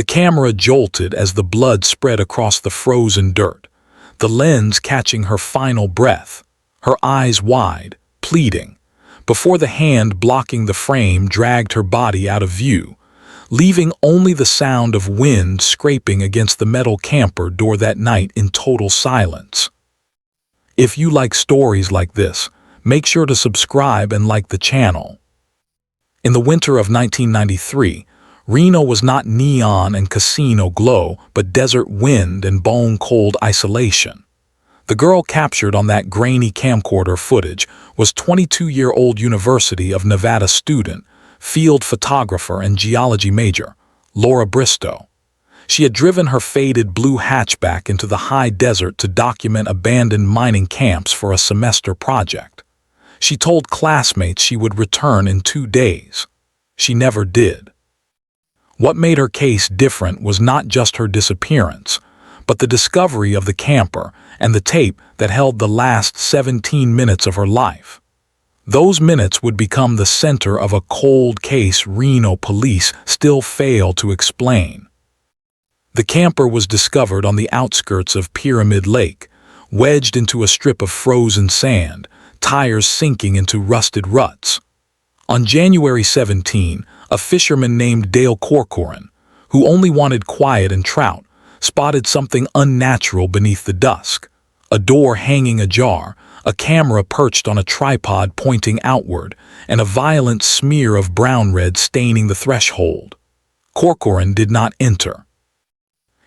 The camera jolted as the blood spread across the frozen dirt, the lens catching her final breath, her eyes wide, pleading, before the hand blocking the frame dragged her body out of view, leaving only the sound of wind scraping against the metal camper door that night in total silence. If you like stories like this, make sure to subscribe and like the channel. In the winter of 1993, Reno was not neon and casino glow, but desert wind and bone-cold isolation. The girl captured on that grainy camcorder footage was 22-year-old University of Nevada student, field photographer and geology major, Laura Bristow. She had driven her faded blue hatchback into the high desert to document abandoned mining camps for a semester project. She told classmates she would return in 2 days. She never did. What made her case different was not just her disappearance, but the discovery of the camper and the tape that held the last 17 minutes of her life. Those minutes would become the center of a cold case Reno police still fail to explain. The camper was discovered on the outskirts of Pyramid Lake, wedged into a strip of frozen sand, tires sinking into rusted ruts. On January 17, a fisherman named Dale Corcoran, who only wanted quiet and trout, spotted something unnatural beneath the dusk. A door hanging ajar, a camera perched on a tripod pointing outward, and a violent smear of brown-red staining the threshold. Corcoran did not enter.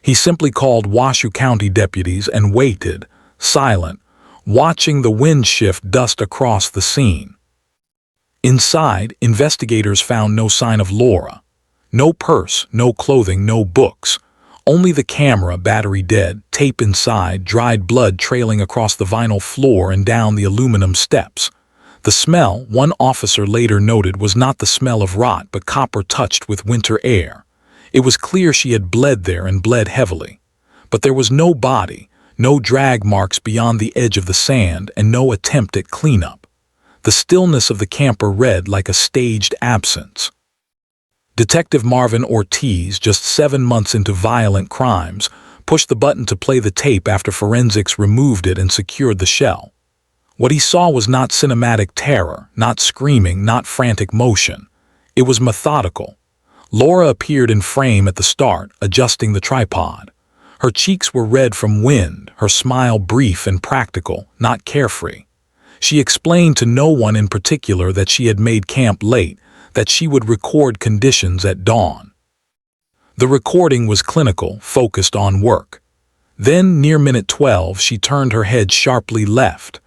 He simply called Washoe County deputies and waited, silent, watching the wind shift dust across the scene. Inside, investigators found no sign of Laura. No purse, no clothing, no books. Only the camera, battery dead, tape inside, dried blood trailing across the vinyl floor and down the aluminum steps. The smell, one officer later noted, was not the smell of rot but copper touched with winter air. It was clear she had bled there and bled heavily. But there was no body, no drag marks beyond the edge of the sand, and no attempt at cleanup. The stillness of the camper read like a staged absence. Detective Marvin Ortiz, just 7 months into violent crimes, pushed the button to play the tape after forensics removed it and secured the shell. What he saw was not cinematic terror, not screaming, not frantic motion. It was methodical. Laura appeared in frame at the start, adjusting the tripod. Her cheeks were red from wind, her smile brief and practical, not carefree. She explained to no one in particular that she had made camp late, that she would record conditions at dawn. The recording was clinical, focused on work. Then, near minute 12, she turned her head sharply left.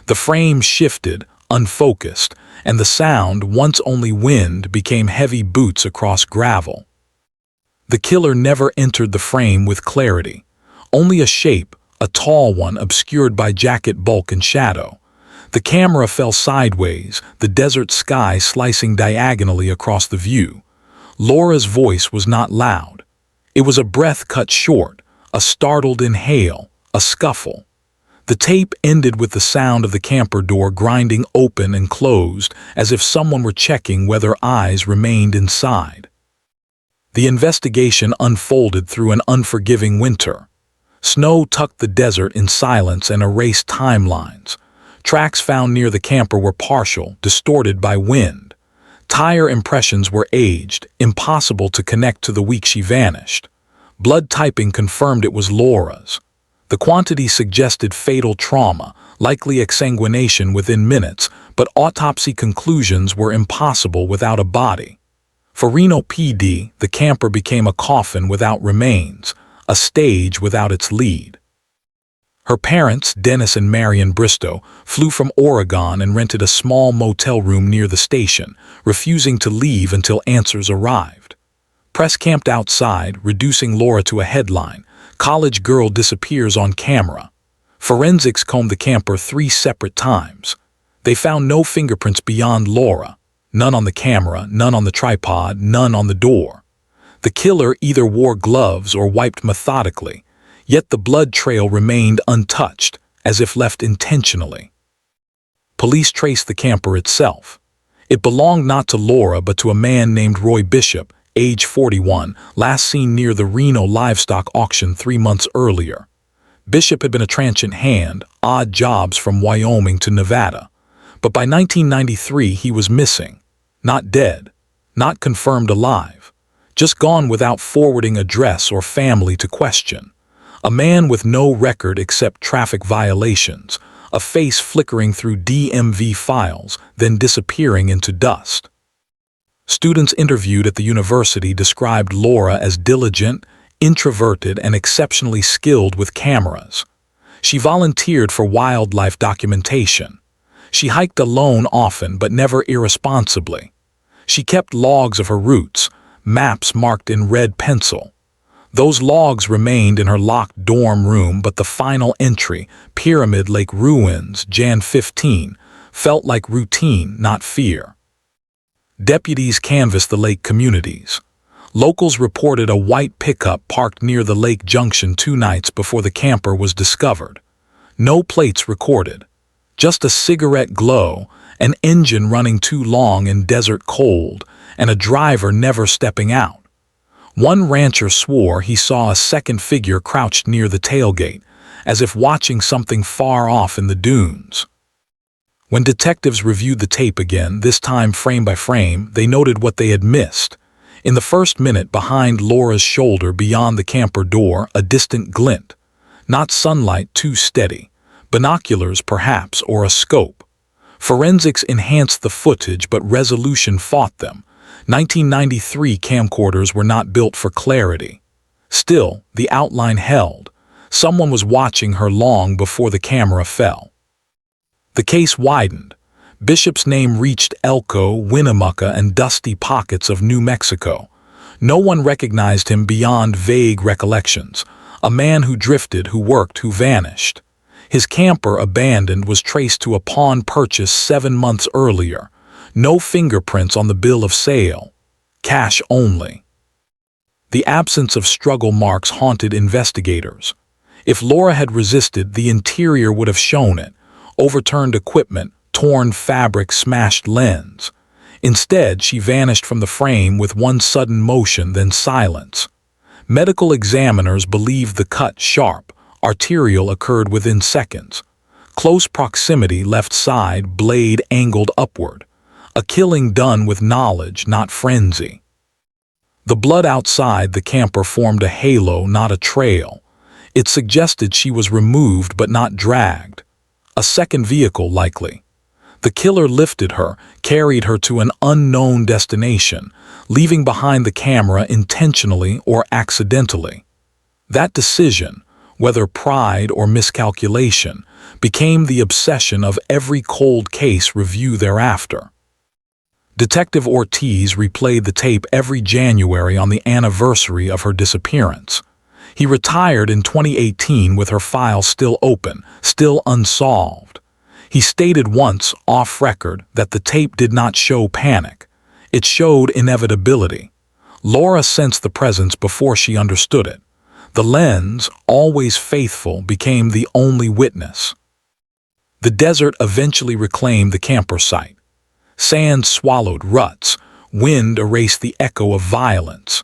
The frame shifted, unfocused, and the sound, once only wind, became heavy boots across gravel. The killer never entered the frame with clarity. Only a shape, a tall one obscured by jacket bulk and shadow. The camera fell sideways, the desert sky slicing diagonally across the view. Laura's voice was not loud. It was a breath cut short, a startled inhale, a scuffle. The tape ended with the sound of the camper door grinding open and closed, as if someone were checking whether eyes remained inside. The investigation unfolded through an unforgiving winter. Snow tucked the desert in silence and erased timelines. Tracks found near the camper were partial, distorted by wind. Tire impressions were aged, impossible to connect to the week she vanished. Blood typing confirmed it was Laura's. The quantity suggested fatal trauma, likely exsanguination within minutes, but autopsy conclusions were impossible without a body. For Reno PD, the camper became a coffin without remains, a stage without its lead. Her parents, Dennis and Marion Bristow, flew from Oregon and rented a small motel room near the station, refusing to leave until answers arrived. Press camped outside, reducing Laura to a headline: "College girl disappears on camera." Forensics combed the camper 3 separate times. They found no fingerprints beyond Laura. None on the camera, none on the tripod, none on the door. The killer either wore gloves or wiped methodically, yet the blood trail remained untouched, as if left intentionally. Police traced the camper itself. It belonged not to Laura but to a man named Roy Bishop, age 41, last seen near the Reno livestock auction 3 months earlier. Bishop had been a transient hand, odd jobs from Wyoming to Nevada. But by 1993 he was missing. Not dead, not confirmed alive, just gone without forwarding address or family to question. A man with no record except traffic violations, a face flickering through DMV files, then disappearing into dust. Students interviewed at the university described Laura as diligent, introverted, and exceptionally skilled with cameras. She volunteered for wildlife documentation. She hiked alone often, but never irresponsibly. She kept logs of her routes, maps marked in red pencil. Those logs remained in her locked dorm room, but the final entry, Pyramid Lake Ruins, Jan 15, felt like routine, not fear. Deputies canvassed the lake communities. Locals reported a white pickup parked near the lake junction 2 nights before the camper was discovered. No plates recorded. Just a cigarette glow, an engine running too long in desert cold, and a driver never stepping out. One rancher swore he saw a second figure crouched near the tailgate, as if watching something far off in the dunes. When detectives reviewed the tape again, this time frame by frame, they noted what they had missed. In the first minute, behind Laura's shoulder beyond the camper door, a distant glint. Not sunlight, too steady. Binoculars, perhaps, or a scope. Forensics enhanced the footage, but resolution fought them. 1993 camcorders were not built for clarity. Still, the outline held. Someone was watching her long before the camera fell. The case widened. Bishop's name reached Elko, Winnemucca, and dusty pockets of New Mexico. No one recognized him beyond vague recollections. A man who drifted, who worked, who vanished. His camper, abandoned, was traced to a pawn purchase 7 months earlier. No fingerprints on the bill of sale. Cash only. The absence of struggle marks haunted investigators. If Laura had resisted, the interior would have shown it. Overturned equipment, torn fabric, smashed lens. Instead, she vanished from the frame with one sudden motion, then silence. Medical examiners believed the cut sharp. Arterial occurred within seconds. Close proximity, left side, blade angled upward. A killing done with knowledge, not frenzy. The blood outside the camper formed a halo, not a trail. It suggested she was removed but not dragged. A second vehicle, likely. The killer lifted her, carried her to an unknown destination, leaving behind the camera intentionally or accidentally. That decision, whether pride or miscalculation, became the obsession of every cold case review thereafter. Detective Ortiz replayed the tape every January on the anniversary of her disappearance. He retired in 2018 with her file still open, still unsolved. He stated once, off record, that the tape did not show panic. It showed inevitability. Laura sensed the presence before she understood it. The lens, always faithful, became the only witness. The desert eventually reclaimed the camper site. Sand swallowed ruts, wind erased the echo of violence.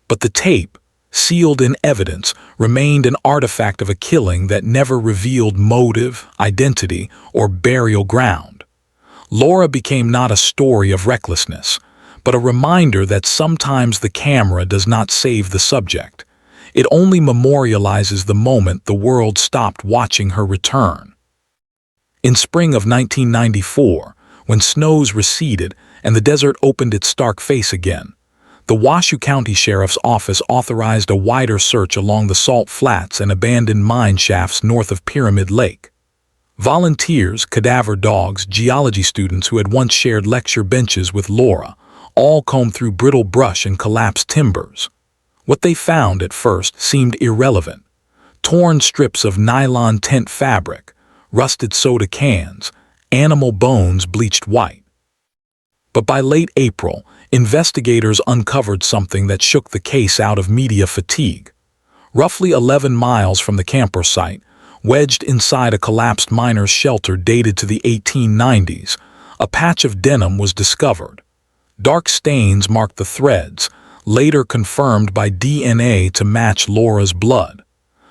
But the tape, sealed in evidence, remained an artifact of a killing that never revealed motive, identity, or burial ground. Laura became not a story of recklessness, but a reminder that sometimes the camera does not save the subject. It only memorializes the moment the world stopped watching her return. In spring of 1994, when snows receded and the desert opened its stark face again, the Washoe County Sheriff's Office authorized a wider search along the salt flats and abandoned mine shafts north of Pyramid Lake. Volunteers, cadaver dogs, geology students who had once shared lecture benches with Laura, all combed through brittle brush and collapsed timbers. What they found at first seemed irrelevant. Torn strips of nylon tent fabric, rusted soda cans, animal bones bleached white. But by late April, investigators uncovered something that shook the case out of media fatigue. Roughly 11 miles from the camper site, wedged inside a collapsed miner's shelter dated to the 1890s, a patch of denim was discovered. Dark stains marked the threads, later confirmed by DNA to match Laura's blood.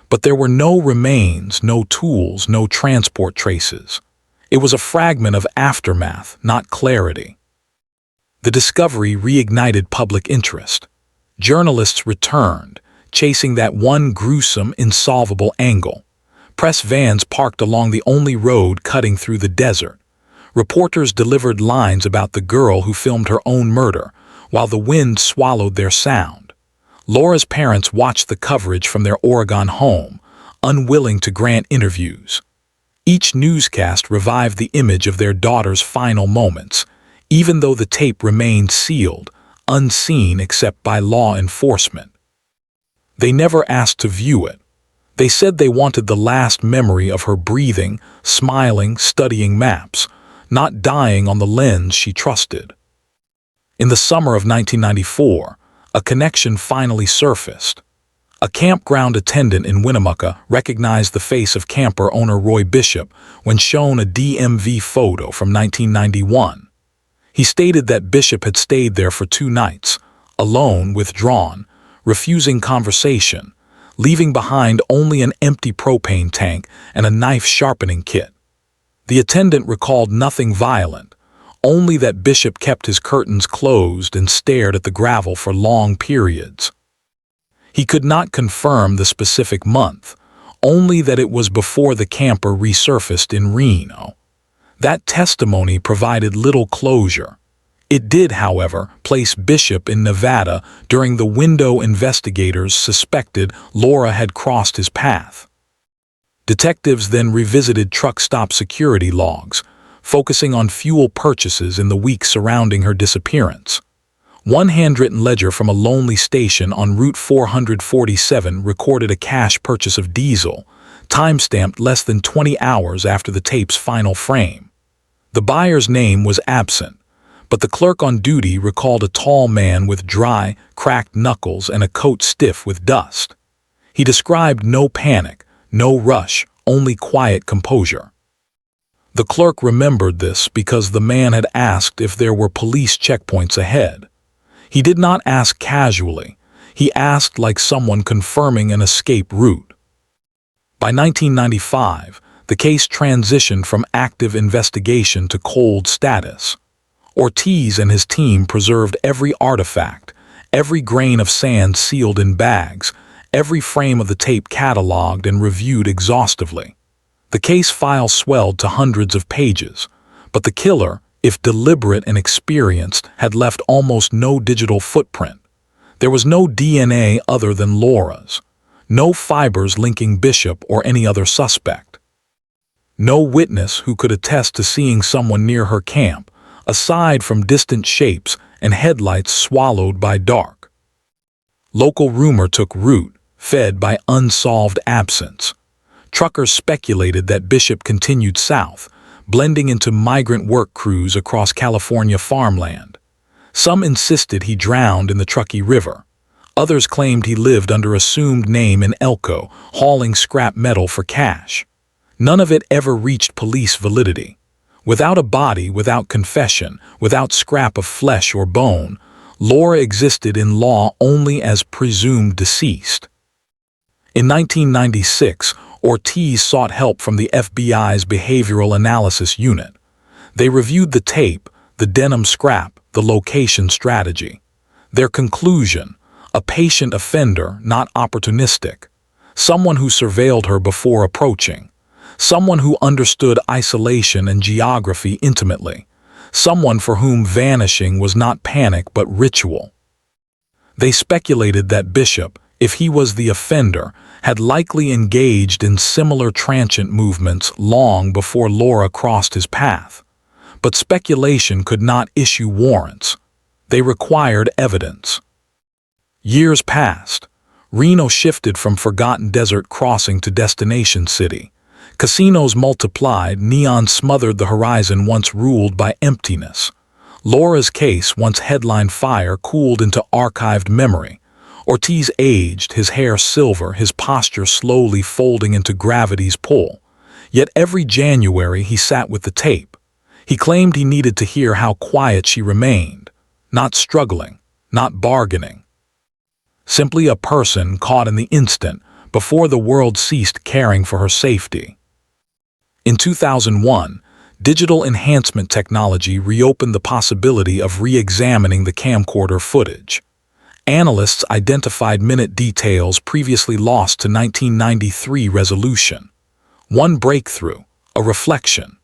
But there were no remains, no tools, no transport traces. It was a fragment of aftermath, not clarity. The discovery reignited public interest. Journalists returned, chasing that one gruesome, insolvable angle. Press vans parked along the only road cutting through the desert. Reporters delivered lines about the girl who filmed her own murder, while the wind swallowed their sound. Laura's parents watched the coverage from their Oregon home, unwilling to grant interviews. Each newscast revived the image of their daughter's final moments, even though the tape remained sealed, unseen except by law enforcement. They never asked to view it. They said they wanted the last memory of her breathing, smiling, studying maps, not dying on the lens she trusted. In the summer of 1994, a connection finally surfaced. A campground attendant in Winnemucca recognized the face of camper owner Roy Bishop when shown a DMV photo from 1991. He stated that Bishop had stayed there for 2 nights, alone, withdrawn, refusing conversation, leaving behind only an empty propane tank and a knife sharpening kit. The attendant recalled nothing violent, only that Bishop kept his curtains closed and stared at the gravel for long periods. He could not confirm the specific month, only that it was before the camper resurfaced in Reno. That testimony provided little closure. It did, however, place Bishop in Nevada during the window investigators suspected Laura had crossed his path. Detectives then revisited truck stop security logs, focusing on fuel purchases in the weeks surrounding her disappearance. One handwritten ledger from a lonely station on Route 447 recorded a cash purchase of diesel, timestamped less than 20 hours after the tape's final frame. The buyer's name was absent, but the clerk on duty recalled a tall man with dry, cracked knuckles and a coat stiff with dust. He described no panic, no rush, only quiet composure. The clerk remembered this because the man had asked if there were police checkpoints ahead. He did not ask casually. He asked like someone confirming an escape route. By 1995, the case transitioned from active investigation to cold status. Ortiz and his team preserved every artifact, every grain of sand sealed in bags, every frame of the tape cataloged and reviewed exhaustively. The case file swelled to hundreds of pages, but the killer, if deliberate and experienced, had left almost no digital footprint. There was no DNA other than Laura's, no fibers linking Bishop or any other suspect. No witness who could attest to seeing someone near her camp, aside from distant shapes and headlights swallowed by dark. Local rumor took root, fed by unsolved absence. Truckers speculated that Bishop continued south, blending into migrant work crews across California farmland. Some insisted he drowned in the Truckee River. Others claimed he lived under assumed name in Elko, hauling scrap metal for cash. None of it ever reached police validity. Without a body, without confession, without scrap of flesh or bone, Laura existed in law only as presumed deceased. In 1996, Ortiz sought help from the FBI's Behavioral Analysis Unit. They reviewed the tape, the denim scrap, the location strategy. Their conclusion: a patient offender, not opportunistic. Someone who surveilled her before approaching. Someone who understood isolation and geography intimately. Someone for whom vanishing was not panic but ritual. They speculated that Bishop, if he was the offender, had likely engaged in similar transient movements long before Laura crossed his path. But speculation could not issue warrants. They required evidence. Years passed. Reno shifted from forgotten desert crossing to destination city. Casinos multiplied, neon smothered the horizon once ruled by emptiness. Laura's case, once headline fire, cooled into archived memory. Ortiz aged, his hair silver, his posture slowly folding into gravity's pull. Yet every January he sat with the tape. He claimed he needed to hear how quiet she remained, not struggling, not bargaining, simply a person caught in the instant before the world ceased caring for her safety. In 2001, digital enhancement technology reopened the possibility of re-examining the camcorder footage. Analysts identified minute details previously lost to 1993 resolution. One breakthrough, a reflection.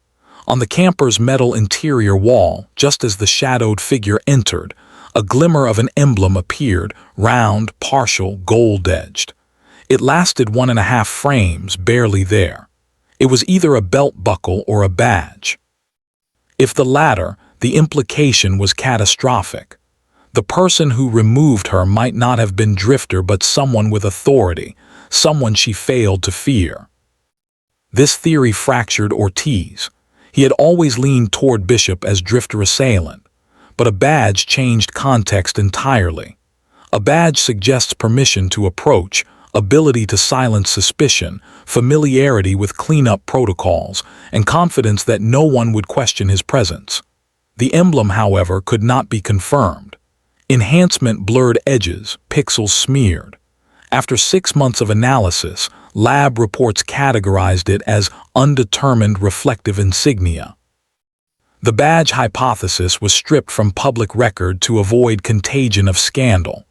On the camper's metal interior wall, just as the shadowed figure entered, a glimmer of an emblem appeared, round, partial, gold-edged. It lasted 1.5 frames, barely there. It was either a belt buckle or a badge. If the latter, the implication was catastrophic. The person who removed her might not have been Drifter but someone with authority, someone she failed to fear. This theory fractured Ortiz. He had always leaned toward Bishop as Drifter assailant, but a badge changed context entirely. A badge suggests permission to approach, ability to silence suspicion, familiarity with cleanup protocols, and confidence that no one would question his presence. The emblem, however, could not be confirmed. Enhancement blurred edges, pixels smeared. After 6 months of analysis, lab reports categorized it as undetermined reflective insignia. The badge hypothesis was stripped from public record to avoid contagion of scandal.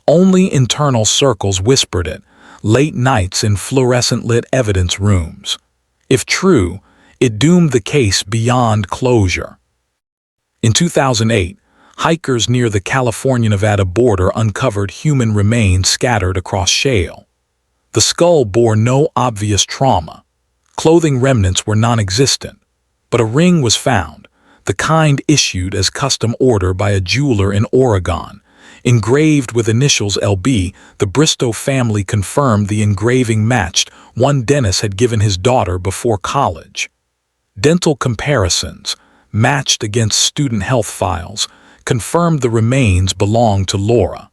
Only internal circles whispered it, late nights in fluorescent-lit evidence rooms. If true, it doomed the case beyond closure. In 2008, hikers near the California-Nevada border uncovered human remains scattered across shale. The skull bore no obvious trauma. Clothing remnants were non-existent, but a ring was found, the kind issued as custom order by a jeweler in Oregon. Engraved with initials LB, the Bristow family confirmed the engraving matched one Dennis had given his daughter before college. Dental comparisons, matched against student health files, confirmed the remains belonged to Laura.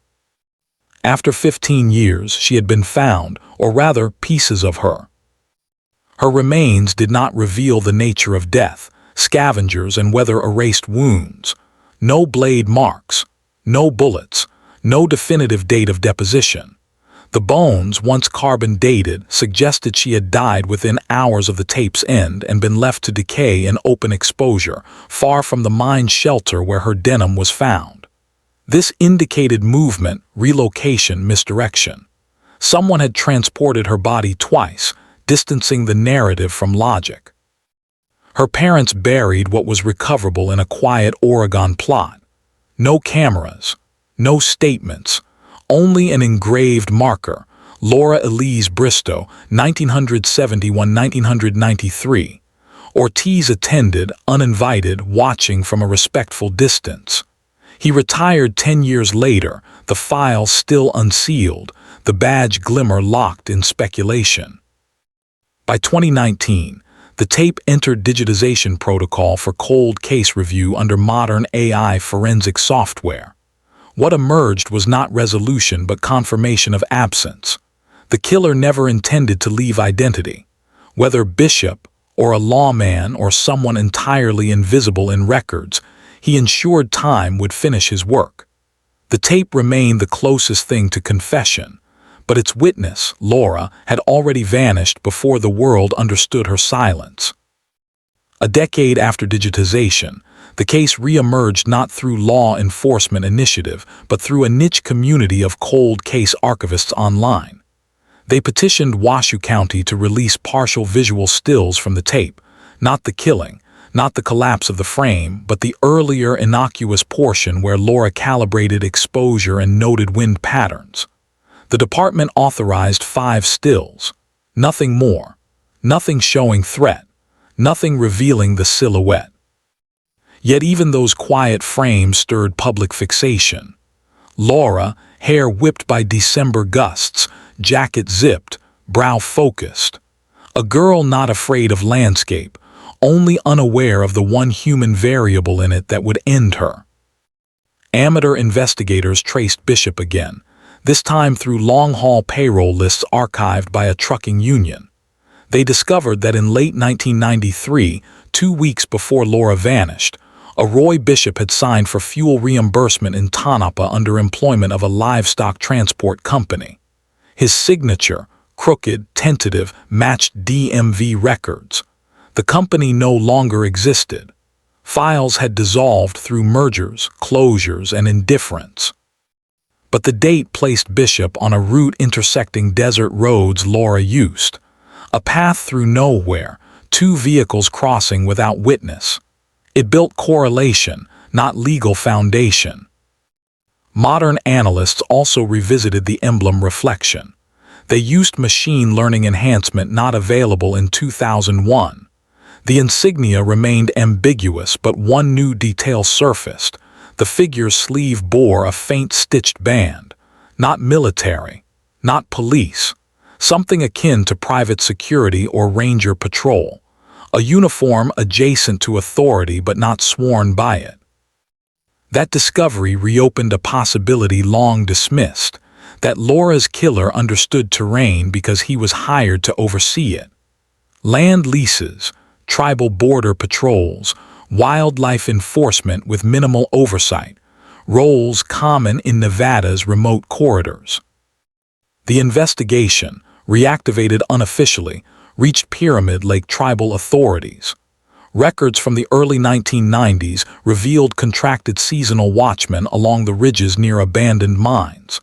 After 15 years, she had been found, or rather, pieces of her. Her remains did not reveal the nature of death, scavengers and weather-erased wounds. No blade marks, no bullets, no definitive date of deposition. The bones, once carbon-dated, suggested she had died within hours of the tape's end and been left to decay in open exposure, far from the mine shelter where her denim was found. This indicated movement, relocation, misdirection. Someone had transported her body twice, distancing the narrative from logic. Her parents buried what was recoverable in a quiet Oregon plot. No cameras, no statements, only an engraved marker, Laura Elise Bristow, 1971-1993. Ortiz attended, uninvited, watching from a respectful distance. He retired 10 years later, the file still unsealed, the badge glimmer locked in speculation. By 2019, the tape entered digitization protocol for cold case review under modern AI forensic software. What emerged was not resolution but confirmation of absence. The killer never intended to leave identity. Whether Bishop, or a lawman, or someone entirely invisible in records, he ensured time would finish his work. The tape remained the closest thing to confession, but its witness, Laura, had already vanished before the world understood her silence. A decade after digitization, the case re-emerged not through law enforcement initiative, but through a niche community of cold case archivists online. They petitioned Washoe County to release partial visual stills from the tape, not the killing, not the collapse of the frame, but the earlier innocuous portion where Laura calibrated exposure and noted wind patterns. The department authorized 5 stills. Nothing more. Nothing showing threat. Nothing revealing the silhouette. Yet even those quiet frames stirred public fixation. Laura, hair whipped by December gusts, jacket zipped, brow focused. A girl not afraid of landscape, only unaware of the one human variable in it that would end her. Amateur investigators traced Bishop again, this time through long-haul payroll lists archived by a trucking union. They discovered that in late 1993, 2 weeks before Laura vanished, A Roy Bishop had signed for fuel reimbursement in Tonopah under employment of a livestock transport company. His signature, crooked, tentative, matched DMV records. The company no longer existed. Files had dissolved through mergers, closures, and indifference. But the date placed Bishop on a route intersecting desert roads Laura used. A path through nowhere, two vehicles crossing without witness. It built correlation, not legal foundation. Modern analysts also revisited the emblem reflection. They used machine learning enhancement not available in 2001. The insignia remained ambiguous, but one new detail surfaced. The figure's sleeve bore a faint stitched band. Not military, not police. Something akin to private security or ranger patrol. A uniform adjacent to authority but not sworn by it. That discovery reopened a possibility long dismissed, that Laura's killer understood terrain because he was hired to oversee it. Land leases, tribal border patrols, wildlife enforcement with minimal oversight, roles common in Nevada's remote corridors. The investigation, reactivated unofficially, reached Pyramid Lake tribal authorities. Records from the early 1990s revealed contracted seasonal watchmen along the ridges near abandoned mines.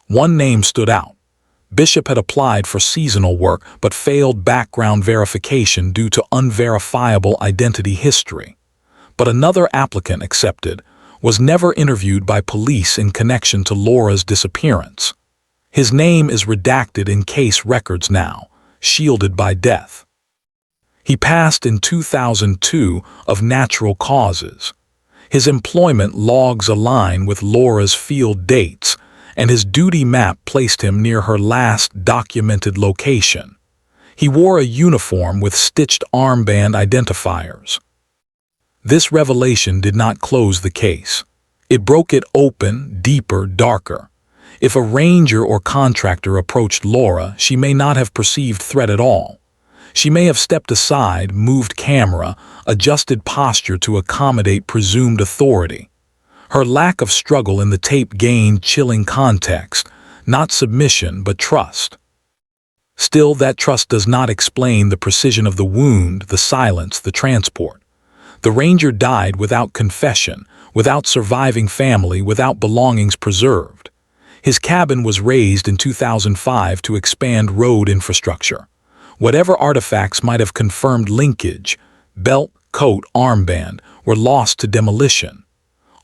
One name stood out. Bishop had applied for seasonal work but failed background verification due to unverifiable identity history. But another applicant accepted, was never interviewed by police in connection to Laura's disappearance. His name is redacted in case records now, shielded by death. He passed in 2002 of natural causes. His employment logs align with Laura's field dates, and his duty map placed him near her last documented location. He wore a uniform with stitched armband identifiers. This revelation did not close the case. It broke it open, deeper, darker. If a ranger or contractor approached Laura, she may not have perceived threat at all. She may have stepped aside, moved camera, adjusted posture to accommodate presumed authority. Her lack of struggle in the tape gained chilling context, not submission but trust. Still, that trust does not explain the precision of the wound, the silence, the transport. The ranger died without confession, without surviving family, without belongings preserved. His cabin was razed in 2005 to expand road infrastructure. Whatever artifacts might have confirmed linkage, belt, coat, armband, were lost to demolition.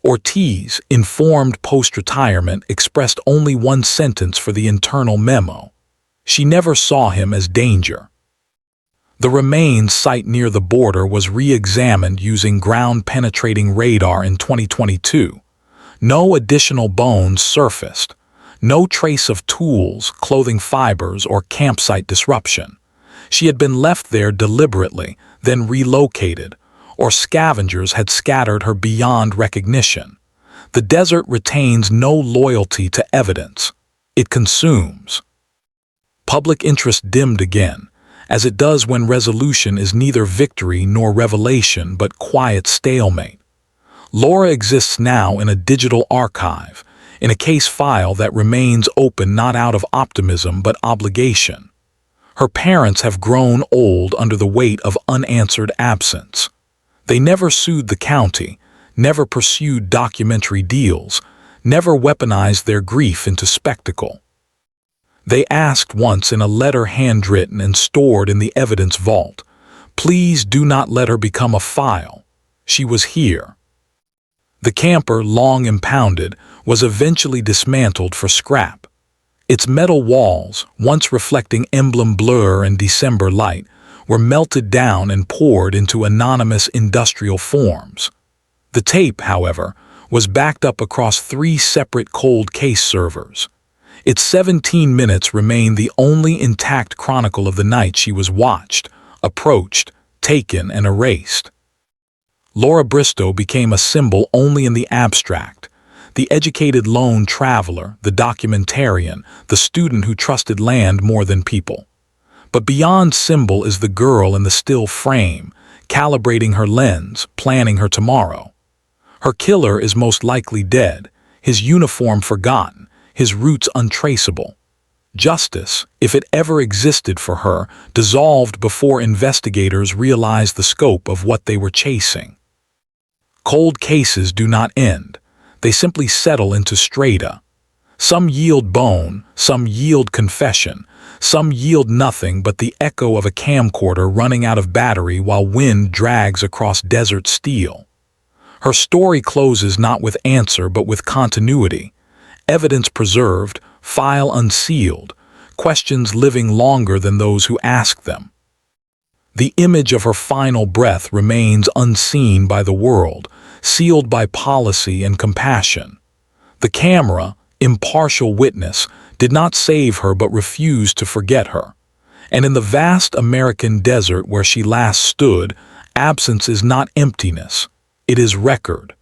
Ortiz, informed post-retirement, expressed only one sentence for the internal memo. She never saw him as danger. The remains site near the border was re-examined using ground-penetrating radar in 2022. No additional bones surfaced. No trace of tools, clothing fibers, or campsite disruption. She had been left there deliberately, then relocated, or scavengers had scattered her beyond recognition. The desert retains no loyalty to evidence. It consumes. Public interest dimmed again, as it does when resolution is neither victory nor revelation but quiet stalemate. Laura exists now in a digital archive, in a case file that remains open not out of optimism but obligation. Her parents have grown old under the weight of unanswered absence. They never sued the county, never pursued documentary deals, never weaponized their grief into spectacle. They asked once in a letter handwritten and stored in the evidence vault, "Please do not let her become a file. She was here." The camper, long impounded, was eventually dismantled for scrap. Its metal walls, once reflecting emblem blur and December light, were melted down and poured into anonymous industrial forms. The tape, however, was backed up across 3 separate cold case servers. Its 17 minutes remain the only intact chronicle of the night she was watched, approached, taken, and erased. Laura Bristow became a symbol only in the abstract. The educated lone traveler, the documentarian, the student who trusted land more than people. But beyond symbol is the girl in the still frame, calibrating her lens, planning her tomorrow. Her killer is most likely dead, his uniform forgotten, his roots untraceable. Justice, if it ever existed for her, dissolved before investigators realized the scope of what they were chasing. Cold cases do not end. They simply settle into strata. Some yield bone, some yield confession, some yield nothing but the echo of a camcorder running out of battery while wind drags across desert steel. Her story closes not with answer but with continuity. Evidence preserved, file unsealed, questions living longer than those who ask them. The image of her final breath remains unseen by the world, sealed by policy and compassion. The camera, impartial witness, did not save her but refused to forget her. And in the vast American desert where she last stood, absence is not emptiness, it is record.